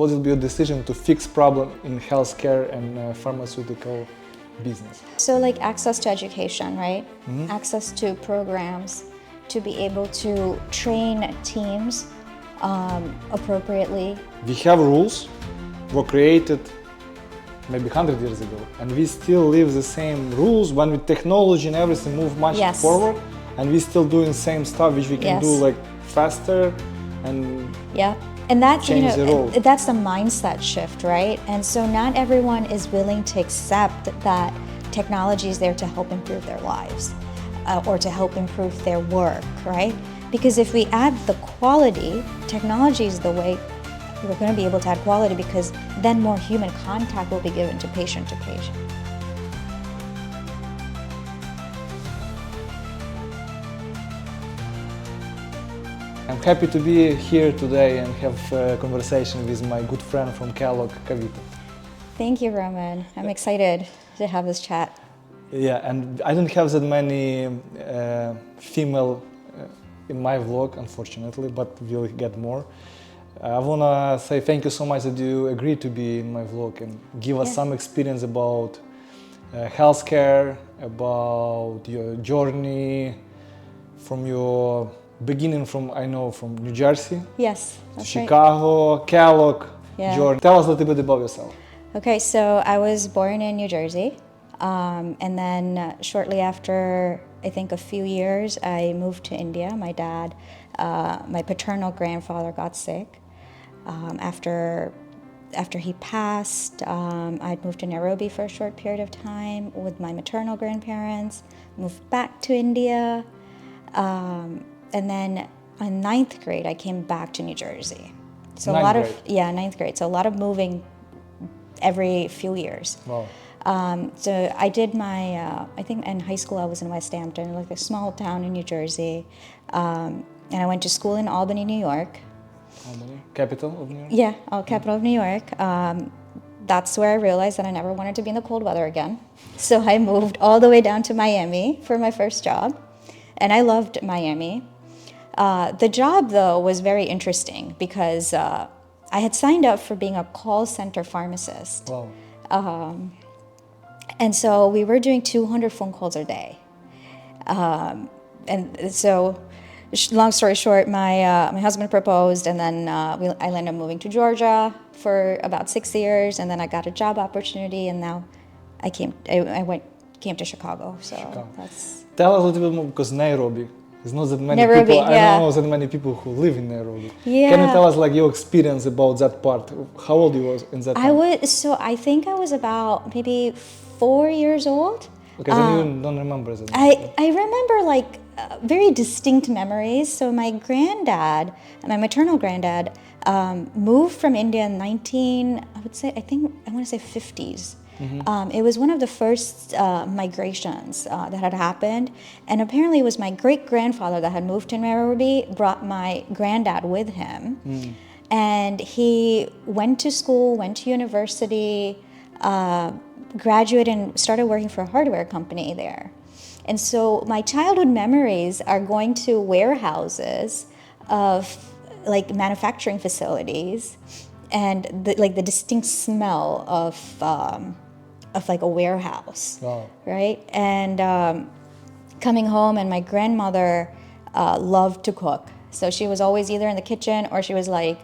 What will be your decision to fix problem in healthcare and pharmaceutical business? So like access to education, right? Mm-hmm. Access to programs, to be able to train teams appropriately. We have rules were created maybe 100 years ago, and we still live the same rules when with technology and everything move much Yes. forward, and we still doing same stuff which we can Yes. do like faster and Yeah. And that's, change the role. that's the mindset shift, right? And so not everyone is willing to accept that technology is there to help improve their lives or to help improve their work, right? Because if we add the quality, technology is the way we're going to be able to add quality, because then more human contact will be given to patient to patient. I'm happy to be here today and have a conversation with my good friend from Kellogg, Kavita. Thank you, Roman. I'm excited to have this chat. Yeah, and I don't have that many female in my vlog, unfortunately, but we'll get more. I wanna say thank you so much that you agreed to be in my vlog and give us some experience about healthcare, about your journey from your beginning from, I know, from New Jersey, Yes, that's Chicago, Kellogg, Yeah. journey. Tell us a little bit about yourself. Okay, so I was born in New Jersey, and then shortly after, I think a few years, I moved to India. My dad, my paternal grandfather got sick. After he passed, I'd moved to Nairobi for a short period of time with my maternal grandparents, moved back to India, and then in ninth grade, I came back to New Jersey. So Ninth a lot grade. ninth grade. So a lot of moving every few years. Wow. So I did my, I think in high school I was in West Hampton, like a small town in New Jersey. And I went to school in Albany, New York. Albany, capital of New York? Yeah, capital of New York. That's where I realized that I never wanted to be in the cold weather again. So I moved all the way down to Miami for my first job. And I loved Miami. The job, though, was very interesting because I had signed up for being a call center pharmacist. Wow. And so we were doing 200 phone calls a day. And so, long story short, my husband proposed, and then I ended up moving to Georgia for about 6 years, and then I got a job opportunity, and now I came to Chicago. So that's. Tell us a little bit more, because Nairobi, there's not that many Nairobi, people. yeah. I don't know that many people who live in Nairobi. Yeah. Can you tell us like your experience about that part? How old you was in that time? I think I was about maybe 4 years old. Okay, then you don't remember that. I remember like very distinct memories. So my granddad, my maternal granddad, moved from India in I want to say 50s. Mm-hmm. It was one of the first migrations that had happened, and apparently it was my great-grandfather that had moved to Nairobi, brought my granddad with him, and he went to school, went to university, graduated and started working for a hardware company there. And so my childhood memories are going to warehouses of like manufacturing facilities and the distinct smell of like a warehouse. Wow. Right? And coming home, and my grandmother loved to cook. So she was always either in the kitchen or she was like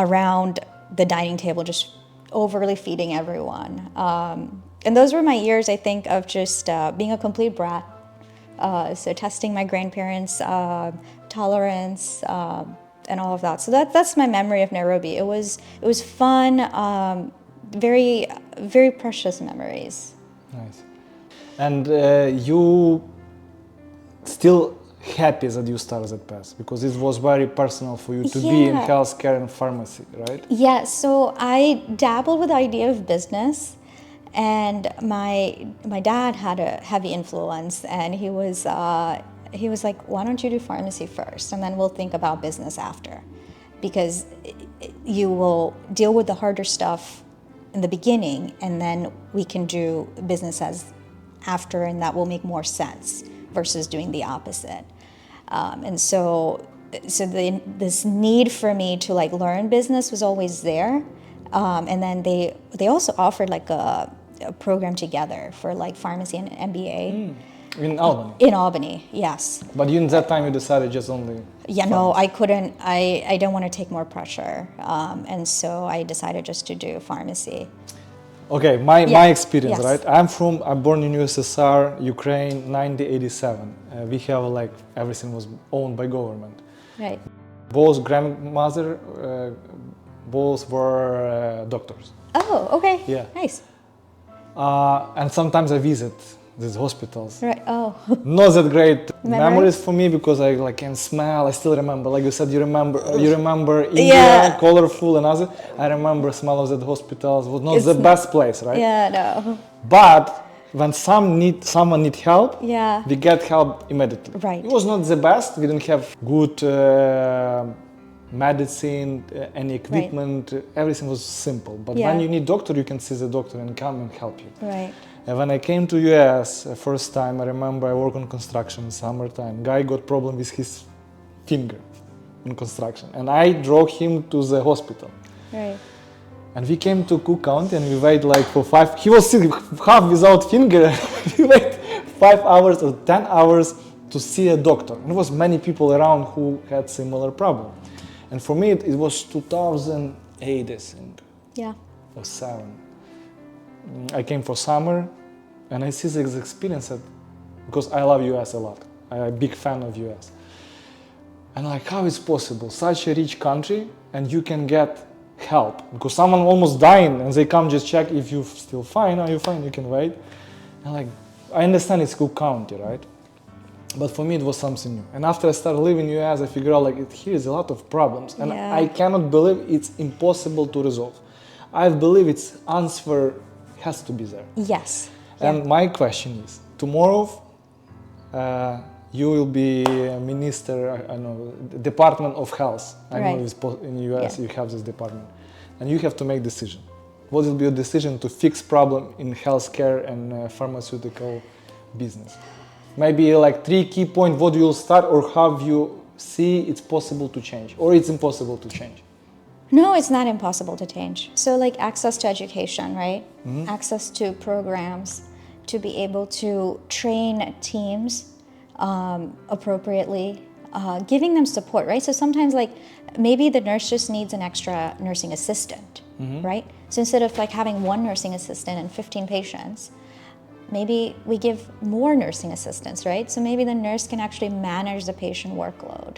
around the dining table, just overly feeding everyone. And those were my years, I think, of just being a complete brat. So testing my grandparents' tolerance and all of that. So that's my memory of Nairobi. It was fun, very, very precious memories. Nice. And you still happy that you started that path, because it was very personal for you to be in healthcare and pharmacy, right? Yeah, so I dabbled with the idea of business, and my dad had a heavy influence, and he was like, why don't you do pharmacy first, and then we'll think about business after, because you will deal with the harder stuff in the beginning, and then we can do business as after, and that will make more sense versus doing the opposite. And so this need for me to like learn business was always there. And then they also offered like a program together for like pharmacy and MBA. In Albany? In Albany, yes. But in that time you decided just only... Yeah, no, I couldn't. I don't want to take more pressure. And so I decided just to do pharmacy. Okay, my experience, Yes. right? I'm born in USSR, Ukraine, 1987. We have like, everything was owned by government. Right. Both grandmother, both were doctors. Oh, okay. Yeah. Nice. And sometimes I visit these hospitals. Right. Oh. Not that great Memories? memories for me because I like can smell. I still remember. Like you said, you remember India, Yeah. colorful and other. I remember smell of that hospitals. It was not It's the not- best place, right? Yeah. No. But when someone need help, Yeah. we get help immediately. Right. It was not the best. We didn't have good medicine, any equipment. Everything was simple. But Yeah. when you need doctor, you can see the doctor and come and help you. Right. And when I came to US first time, I remember I work on construction summertime. Guy got problem with his finger in construction, and I drove him to the hospital. Right. And we came to Cook County, and we wait like for 5. He was still half without finger. We wait 5 hours or 10 hours to see a doctor. And there was many people around who had similar problem. And for me, it was 2008, I think, Yeah. or 7. I came for summer, and I see this experience because I love US a lot. I'm a big fan of US. And like, how is possible? Such a rich country, and you can get help because someone almost dying, and they come just check if you're still fine. Are you fine? You can wait. And like, I understand it's Cook County, right? But for me, it was something new. And after I started living in US, I figured out like here is a lot of problems, and Yeah. I cannot believe it's impossible to resolve. I believe its answer has to be there. Yes. And my question is, tomorrow you will be a minister, I know, Department of Health. I know Right. in the US Yeah. you have this department. And you have to make decision. What will be your decision to fix problem in healthcare and pharmaceutical business? Maybe like 3 key points, what you'll start or how you see it's possible to change or it's impossible to change. No, it's not impossible to change. So like access to education, right? Access to programs, to be able to train teams appropriately, giving them support, right? So sometimes like maybe the nurse just needs an extra nursing assistant, right? So instead of like having one nursing assistant and 15 patients, maybe we give more nursing assistants, right? So maybe the nurse can actually manage the patient workload.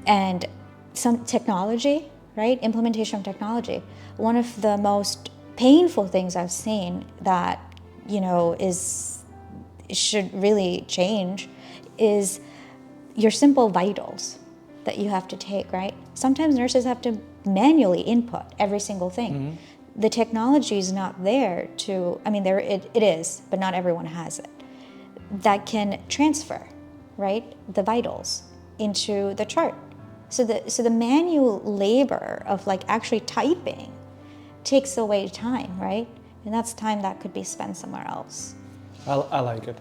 And some technology, right? Implementation of technology. One of the most painful things I've seen that, you know, should really change is your simple vitals that you have to take, right? Sometimes nurses have to manually input every single thing. The technology is not there to, I mean, it is, but not everyone has it, that can transfer, right, the vitals into the chart. So the manual labor of like actually typing takes away time, right? And that's time that could be spent somewhere else. I like it.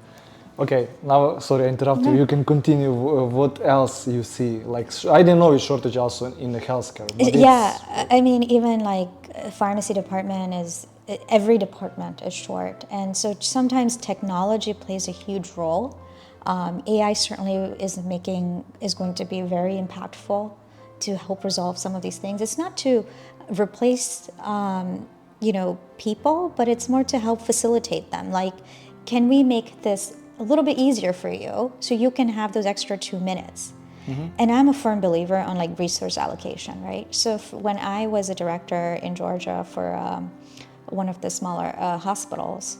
Okay, now, sorry, I interrupt you. You can continue. What else you see? Like, I didn't know it's shortage also in the healthcare. But Yeah, I mean, even like pharmacy department every department is short. And so sometimes technology plays a huge role. AI certainly is going to be very impactful to help resolve some of these things. It's not to replace, people, but it's more to help facilitate them. Like, can we make this a little bit easier for you so you can have those extra 2 minutes? And I'm a firm believer on like resource allocation, right? So when I was a director in Georgia for one of the smaller hospitals,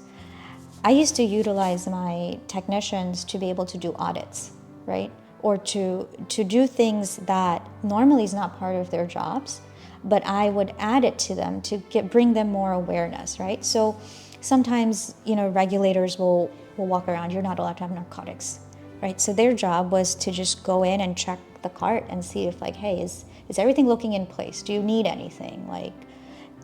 I used to utilize my technicians to be able to do audits, right? Or to do things that normally is not part of their jobs, but I would add it to them to bring them more awareness, right? So sometimes, regulators will walk around, you're not allowed to have narcotics, right? So their job was to just go in and check the cart and see if like, hey, is everything looking in place? Do you need anything?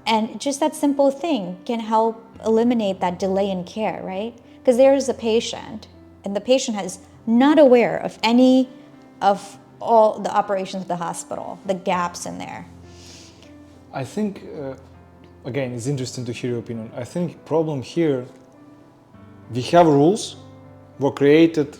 And just that simple thing can help eliminate that delay in care, right? Because there's a patient, and the patient is not aware of any of all the operations of the hospital, the gaps in there? I think, again, it's interesting to hear your opinion. I think problem here, we have rules were created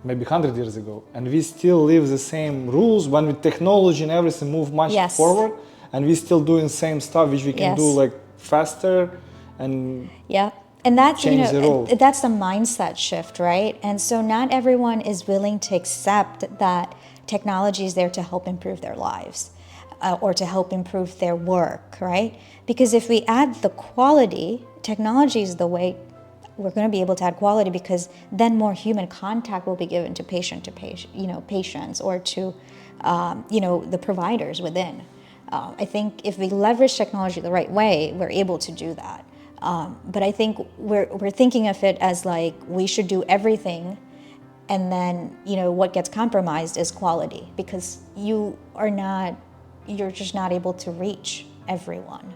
maybe 100 years ago, and we still live the same rules when with technology and everything move much Yes. forward, and we still doing same stuff which we can do Yes. like faster and Yeah. And that's, change the role. that's the mindset shift, right? And so not everyone is willing to accept that technology is there to help improve their lives or to help improve their work, right? Because if we add the quality, technology is the way we're going to be able to add quality, because then more human contact will be given to patient, patients, or to, the providers within. I think if we leverage technology the right way, we're able to do that. But I think we're thinking of it as like we should do everything, and then what gets compromised is quality, because you're just not able to reach everyone.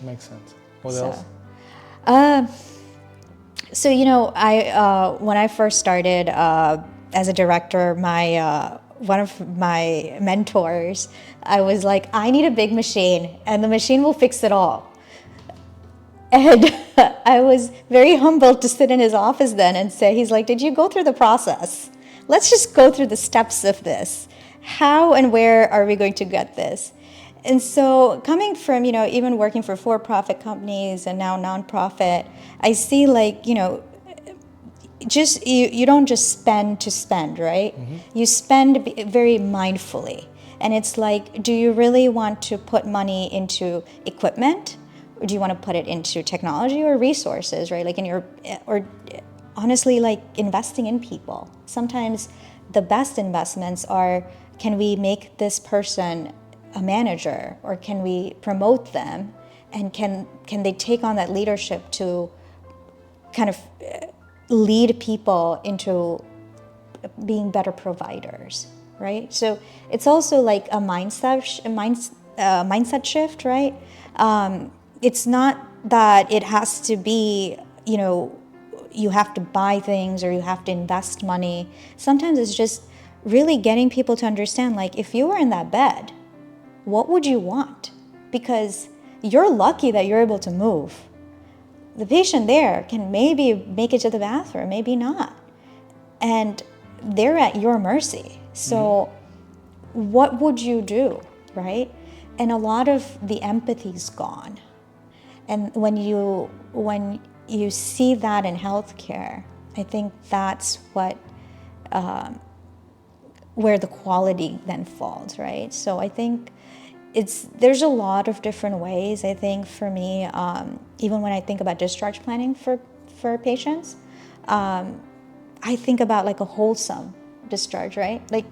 makes sense. What else? So I when I first started as a director, one of my mentors, I was like, I need a big machine, and the machine will fix it all. And I was very humbled to sit in his office then and say, he's like, did you go through the process? Let's just go through the steps of this. How and where are we going to get this? And so coming from, even working for for-profit companies and now nonprofit, I see like, just you don't just spend to spend, right? Mm-hmm. You spend very mindfully. And it's like, do you really want to put money into equipment? Or do you want to put it into technology or resources, right? Like or honestly, like investing in people. Sometimes the best investments are, can we make this person a manager, or can we promote them, and can they take on that leadership to kind of lead people into being better providers, right? So it's also like a mindset shift, right? It's not that it has to be, you have to buy things or you have to invest money. Sometimes it's just really getting people to understand, like, if you were in that bed, what would you want? Because you're lucky that you're able to move. The patient there can maybe make it to the bathroom, maybe not. And they're at your mercy. So what would you do, right? And a lot of the empathy's gone. And when you see that in healthcare, I think that's where the quality then falls, right? So I think there's a lot of different ways. I think for me, even when I think about discharge planning for patients, I think about like a wholesome discharge, right? Like,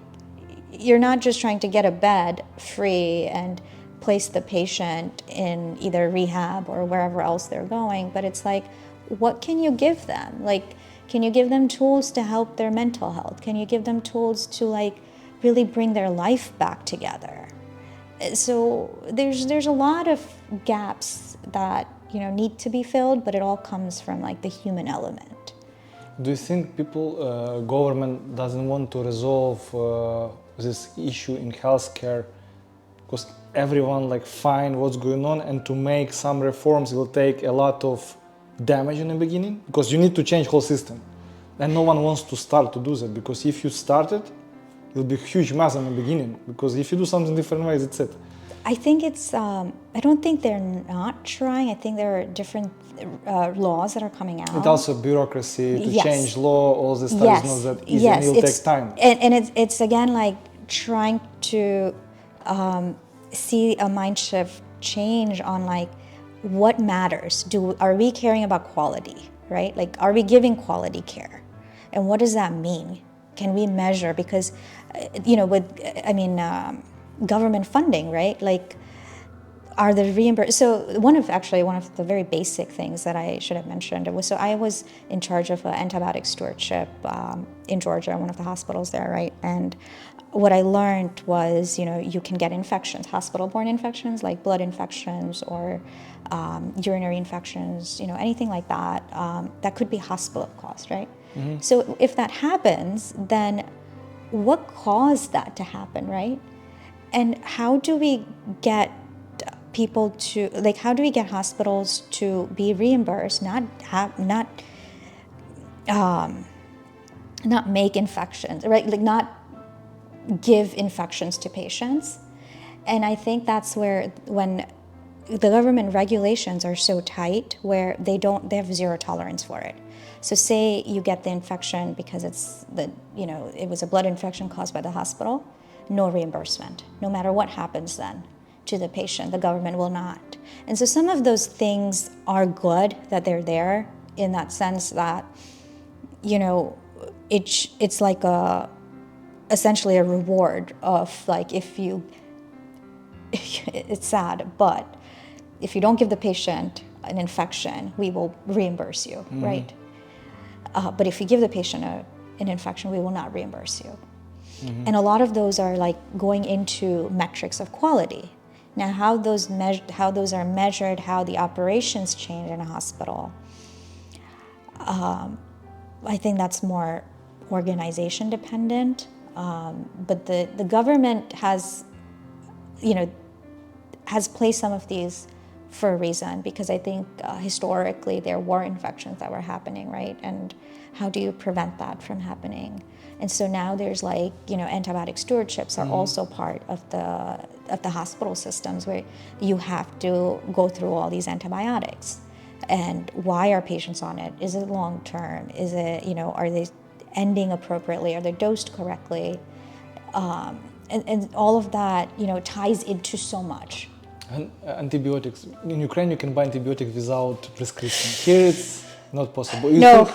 you're not just trying to get a bed free and place the patient in either rehab or wherever else they're going, but it's like, what can you give them? Like, can you give them tools to help their mental health? Can you give them tools to like really bring their life back together? So there's a lot of gaps that need to be filled, but it all comes from like the human element. Do you think government doesn't want to resolve this issue in healthcare because everyone like find what's going on, and to make some reforms will take a lot of damage in the beginning, because you need to change whole system, and no one wants to start to do that, because if you start it, it'll be a huge mess in the beginning, because if you do something different ways, that's it. I think it's, I don't think they're not trying. I think there are different laws that are coming out. And also bureaucracy to Yes. change law, all this stuff Yes. is not that easy, Yes. and it'll take time. And it's again like trying to see a mind shift change on like what matters. Are we caring about quality, right? Like, are we giving quality care? And what does that mean? Can we measure? Because, government funding, right? Like, are the reimbursed? So one of the very basic things that I should have mentioned was, so I was in charge of antibiotic stewardship in Georgia, one of the hospitals there, right? And what I learned was, you can get infections, hospital-borne infections like blood infections or urinary infections, anything like that, that could be hospital caused, right? Mm-hmm. So if that happens, then what caused that to happen, right? And how do we get people to, like, how do we get hospitals to be reimbursed, not make infections, right? Like, not give infections to patients. And I think that's where, when the government regulations are so tight, where they have zero tolerance for it. So say you get the infection because it was a blood infection caused by the hospital, no reimbursement, no matter what happens then to the patient, the government will not. And so some of those things are good that they're there, in that sense that, it's like essentially a reward of, like, it's sad, but if you don't give the patient an infection, we will reimburse you, right? But if you give the patient an infection, we will not reimburse you. And a lot of those are like going into metrics of quality. Now, how those are measured, how the operations change in a hospital, I think that's more organization dependent. But the government has placed some of these for a reason, because I think historically there were infections that were happening, right? And how do you prevent that from happening? And so now there's antibiotic stewardships are also part of the hospital systems, where you have to go through all these antibiotics. And why are patients on it? Is it long term? Is it, are they ending appropriately? Are they dosed correctly? And all of that, ties into so much. And antibiotics. In Ukraine, you can buy antibiotics without prescription. Here, it's not possible. No.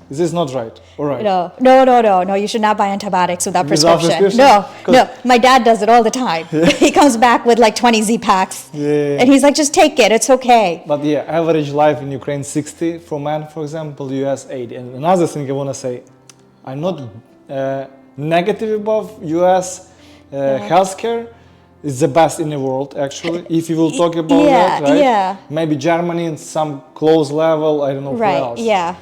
Is this not right? All right. No. You should not buy antibiotics without prescription. No. My dad does it all the time. Yeah. He comes back with like 20 Z-packs. Yeah. And he's like, just take it. It's okay. But yeah, average life in Ukraine, 60 for men, for example, US 80. And another thing I want to say, I'm not negative about US healthcare. It's the best in the world, actually. If you will talk about that, right? Yeah. Maybe Germany in some close level, I don't know where else. Yeah.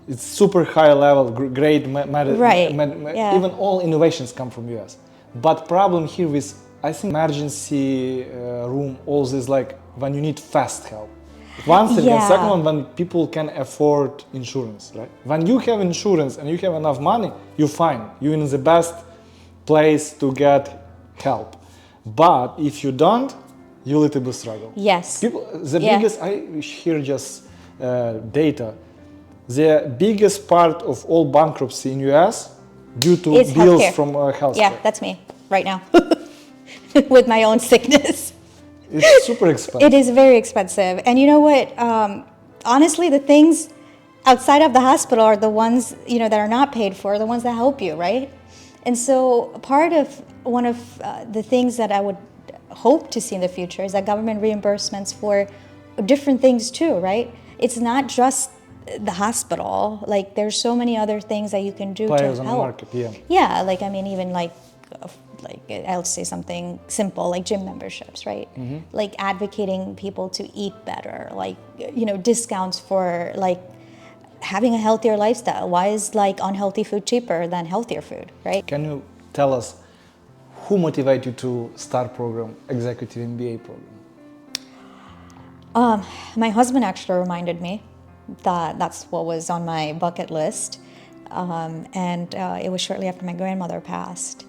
It's super high level, great, even all innovations come from US. But problem here is, I think emergency room, all this, like when you need fast help. One thing, and second one, when people can afford insurance, right? When you have insurance and you have enough money, you're fine. You're in the best place to get help. But if you don't, you little bit struggle. Yes. Biggest, I hear just data. The biggest part of all bankruptcy in US due to bills healthcare. From healthcare. Yeah, that's me right now with my own sickness. It's super expensive. It is very expensive. And you know what? Honestly, the things outside of the hospital are the ones, that are not paid for, the ones that help you, right? And so one of the things that I would hope to see in the future is that government reimbursements for different things too, right? It's not just the hospital. Like, there's so many other things that you can do Players to help. On the market, yeah. Yeah, even I'll say something simple, like gym memberships, right? Mm-hmm. Like advocating people to eat better, like, discounts for like having a healthier lifestyle. Why is like unhealthy food cheaper than healthier food, right? Can you tell us who motivated you to start program, Executive MBA program? My husband actually reminded me that that's what was on my bucket list. And it was shortly after my grandmother passed.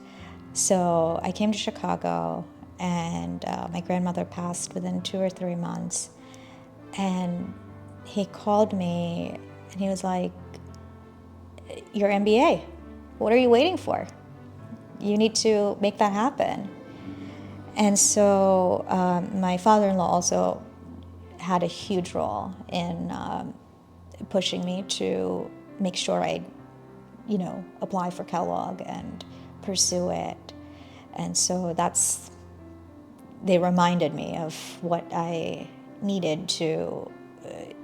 So I came to Chicago, and my grandmother passed within 2 or 3 months. And he called me and he was like, your MBA, what are you waiting for? You need to make that happen. And so my father-in-law also had a huge role in pushing me to make sure I, apply for Kellogg and pursue it. And so they reminded me of what I needed to,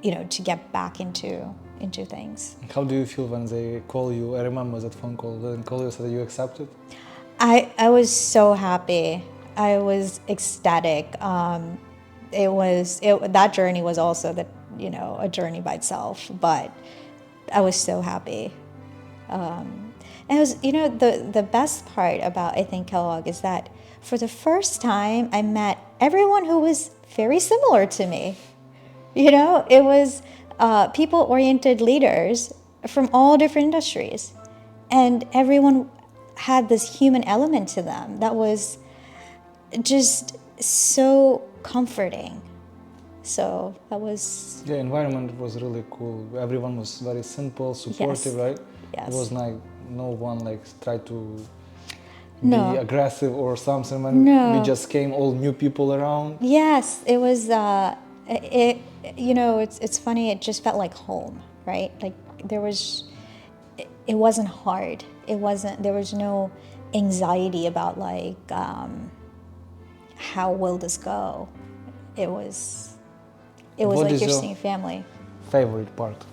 to get back into things. How do you feel when they call you? I remember that phone call. When they call you, so that you accepted? I was so happy. I was ecstatic. That journey was also a journey by itself, but I was so happy. And it was, the best part about, I think, Kellogg is that for the first time, I met everyone who was very similar to me. It was people-oriented leaders from all different industries. And everyone had this human element to them that was just so comforting. So that was... The environment was really cool. Everyone was very simple, supportive, right? Yes. It was like no one tried to No. be aggressive or something. No. We just came, all new people around. Yes, it was. It's funny. It just felt like home, right? Like it wasn't hard. It wasn't. There was no anxiety about how will this go. It was like you're seeing family. Favorite part?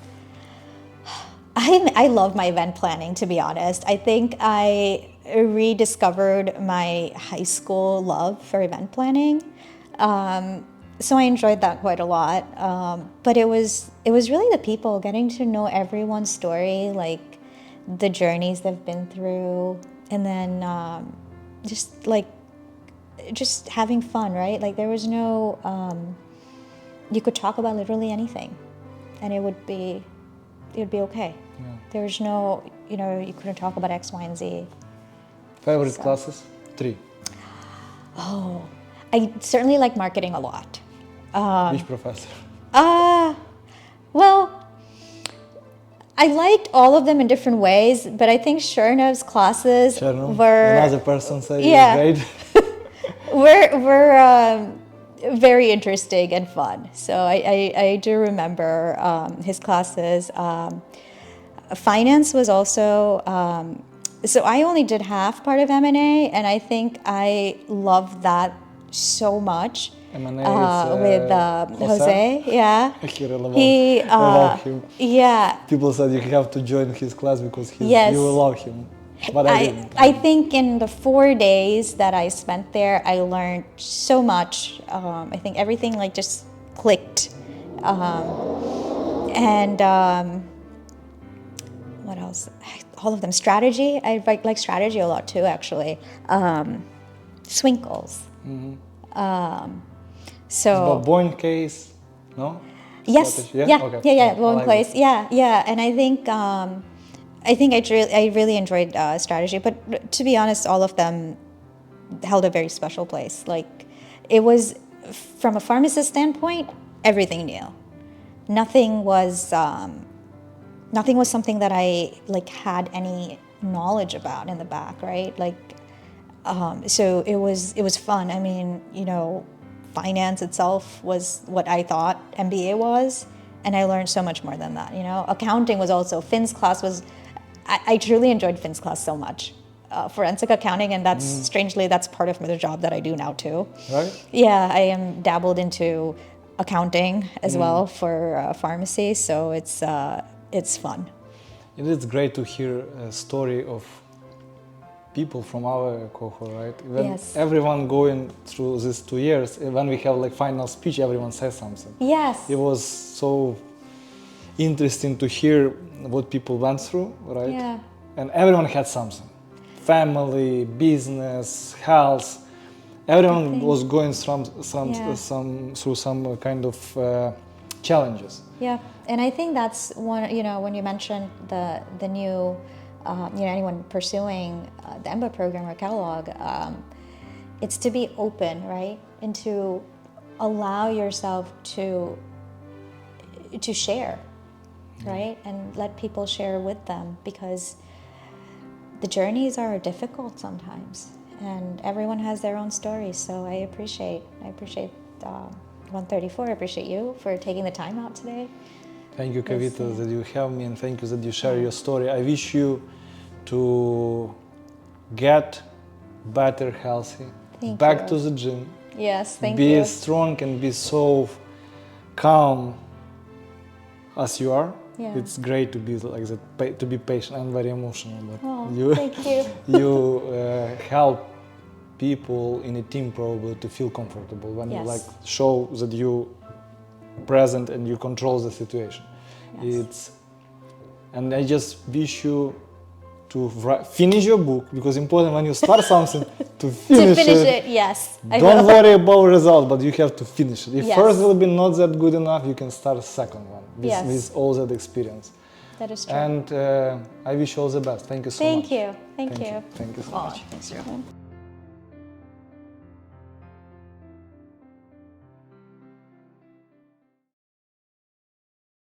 I love my event planning, to be honest. I think I rediscovered my high school love for event planning. So I enjoyed that quite a lot. But it was really the people, getting to know everyone's story, like the journeys they've been through, and then just having fun, right? Like there was no, you could talk about literally anything, and it would be okay. Yeah. There was no, you couldn't talk about X, Y, and Z. Favorite classes? 3. Oh, I certainly like marketing a lot. Which professor? Well, I liked all of them in different ways, but I think Chernev's classes were... Another person said yeah, were very interesting and fun. So I do remember his classes. Finance was also... so I only did half part of M&A, and I think I loved that so much. M&A with Jose, yeah. I love him. Yeah. People said you have to join his class because Yes. you will love him. But I didn't. I think in the 4 days that I spent there, I learned so much. I think everything just clicked. What else? All of them. Strategy. I like strategy a lot too, actually. Swinkles. Mm-hmm. So Boyne case, no? Yes. Strategy? Yeah. Okay. Yeah. Boyne place. Yeah. And I think I really enjoyed strategy, but to be honest, all of them held a very special place. Like it was, from a pharmacist standpoint, everything new. Nothing was something that I had any knowledge about in the back, right? So it was fun. I mean, finance itself was what I thought MBA was, and I learned so much more than that. Accounting was also, Finn's class was, I truly enjoyed Finn's class so much. Forensic accounting, and that's strangely, that's part of the job that I do now too. Right? Yeah, I am dabbled into accounting as well for pharmacy, so it's fun. It is great to hear a story of people from our cohort, right? Yes. Everyone going through these 2 years, when we have final speech, everyone says something. Yes. It was so interesting to hear what people went through, right? Yeah. And everyone had something. Family, business, health. Everyone was going through some kind of challenges. Yeah, and I think that's one. When you mentioned the new, anyone pursuing the MBA program or Kellogg, it's to be open, right, and to allow yourself to share, right, and let people share with them, because the journeys are difficult sometimes, and everyone has their own stories. So I appreciate 134. I appreciate you for taking the time out today. Thank you, Kavita, that you have me, and thank you that you share your story. I wish you to get better, healthy, back to the gym. Yes, thank you. Be strong and be so calm as you are. Yeah. It's great to be like that, to be patient. I'm very emotional, but thank you. You help people in a team probably to feel comfortable when you show that you present and you control the situation. Yes. And I just wish you to finish your book, because important when you start something to To finish, finish it, yes. I Don't will. worry about results, but you have to finish it. If Yes. first will be not that good enough, you can start a second one Yes. with all that experience. That is true. And I wish you all the best. Thank you so much. Thank you. Thank you. Thank you so Oh, much. thanks, Rohan.